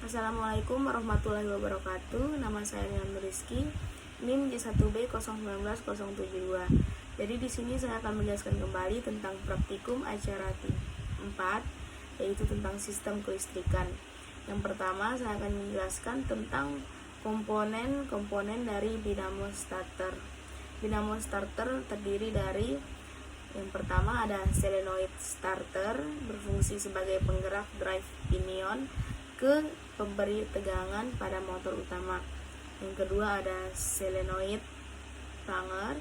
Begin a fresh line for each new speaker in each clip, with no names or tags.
Assalamualaikum warahmatullahi wabarakatuh. Nama saya Nilan Rizky, NIM J1B019072. Jadi di sini saya akan menjelaskan kembali tentang praktikum acara 4, yaitu tentang sistem kelistrikan. Yang pertama saya akan menjelaskan tentang komponen-komponen dari dinamo starter. Dinamo starter terdiri dari yang pertama ada solenoid starter, berfungsi sebagai penggerak drive pinion ke pemberi tegangan pada motor utama. Yang kedua ada solenoid planger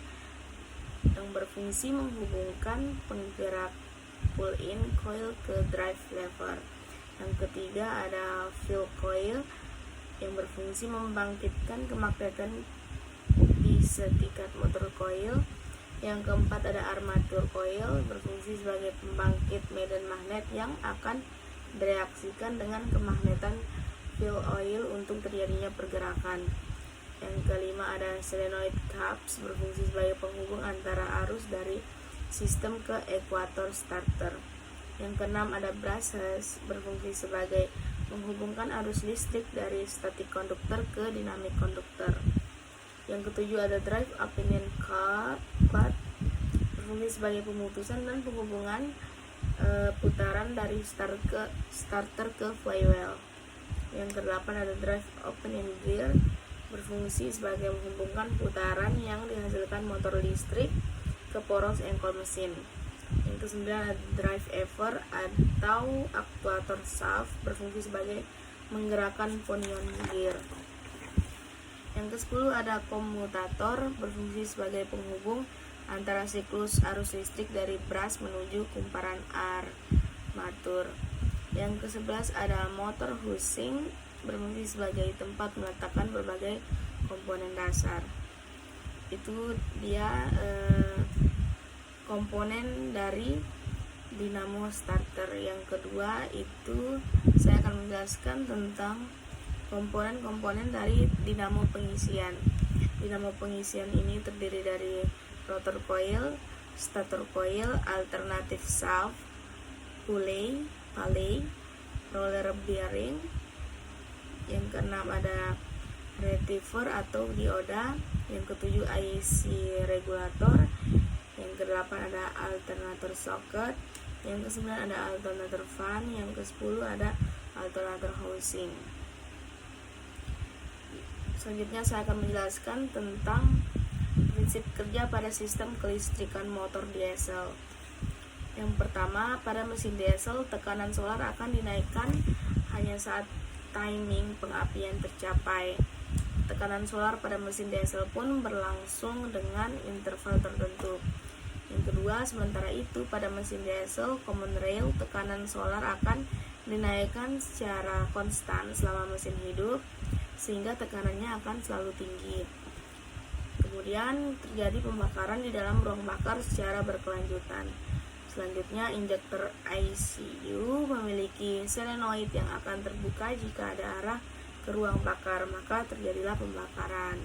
yang berfungsi menghubungkan penggerak pull-in coil ke drive lever. Yang ketiga ada field coil yang berfungsi membangkitkan kemagnetan di setikat motor coil. Yang keempat ada armatur coil, berfungsi sebagai pembangkit medan magnet yang akan bereaksikan dengan kemagnetan field oil untuk terjadinya pergerakan. Yang kelima ada solenoid caps, berfungsi sebagai penghubung antara arus dari sistem ke ekuator starter. Yang keenam ada brushes, berfungsi sebagai menghubungkan arus listrik dari static conductor ke dynamic conductor. Yang ketujuh ada drive opinion cut, berfungsi sebagai pemutusan dan penghubungan putaran dari starter ke flywheel. Yang kedelapan ada drive opening gear, berfungsi sebagai menghubungkan putaran yang dihasilkan motor listrik ke poros engkol mesin. Yang kesembilan ada drive lever atau aktuator shaft, berfungsi sebagai menggerakkan ponion gear. Yang ke-10 ada komutator, berfungsi sebagai penghubung antara siklus arus listrik dari brush menuju kumparan armatur. Yang ke-11 ada motor housing, berfungsi sebagai tempat meletakkan berbagai komponen dasar. Itu dia komponen dari dinamo starter. Yang kedua itu saya akan menjelaskan tentang komponen-komponen dari dinamo pengisian. Dinamo pengisian ini terdiri dari rotor coil, stator coil, alternative shaft, pulley, roller bearing. Yang keenam ada rectifier atau dioda. Yang ketujuh IC regulator. Yang kedelapan ada alternator socket. Yang kesembilan ada alternator fan. Yang ke-10 ada alternator housing. Selanjutnya saya akan menjelaskan tentang prinsip kerja pada sistem kelistrikan motor diesel. Yang pertama, pada mesin diesel tekanan solar akan dinaikkan hanya saat timing pengapian tercapai. Tekanan solar pada mesin diesel pun berlangsung dengan interval tertentu. Yang kedua, sementara itu pada mesin diesel common rail tekanan solar akan dinaikkan secara konstan selama mesin hidup, sehingga tekanannya akan selalu tinggi. Kemudian terjadi pembakaran di dalam ruang bakar secara berkelanjutan. Selanjutnya, injektor ICU memiliki solenoid yang akan terbuka jika ada arah ke ruang bakar, maka terjadilah pembakaran.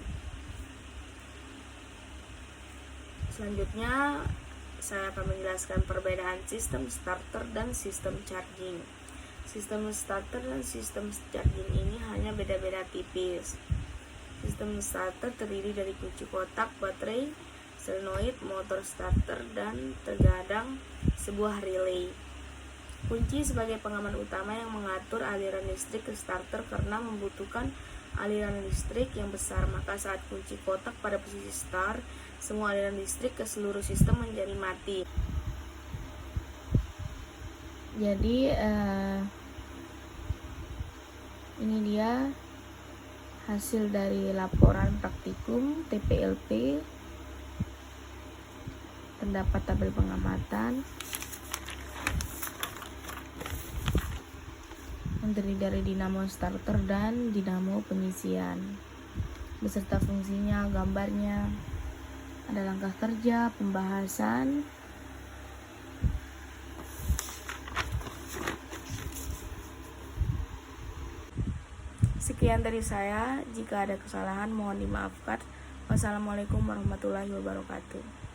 Selanjutnya, saya akan menjelaskan perbedaan sistem starter dan sistem charging. Sistem starter dan sistem charging ini hanya beda-beda tipis. Sistem starter terdiri dari kunci kotak, baterai, solenoid, motor starter, dan terkadang sebuah relay. Kunci sebagai pengaman utama yang mengatur aliran listrik ke starter karena membutuhkan aliran listrik yang besar, maka saat kunci kotak pada posisi start, semua aliran listrik ke seluruh sistem menjadi mati. Jadi ini dia hasil dari laporan praktikum TPLP. Terdapat tabel pengamatan yang terdiri dari dinamo starter dan dinamo pengisian beserta fungsinya, gambarnya, ada langkah kerja, pembahasan. Sekian dari saya, jika ada kesalahan mohon dimaafkan. Wassalamualaikum warahmatullahi wabarakatuh.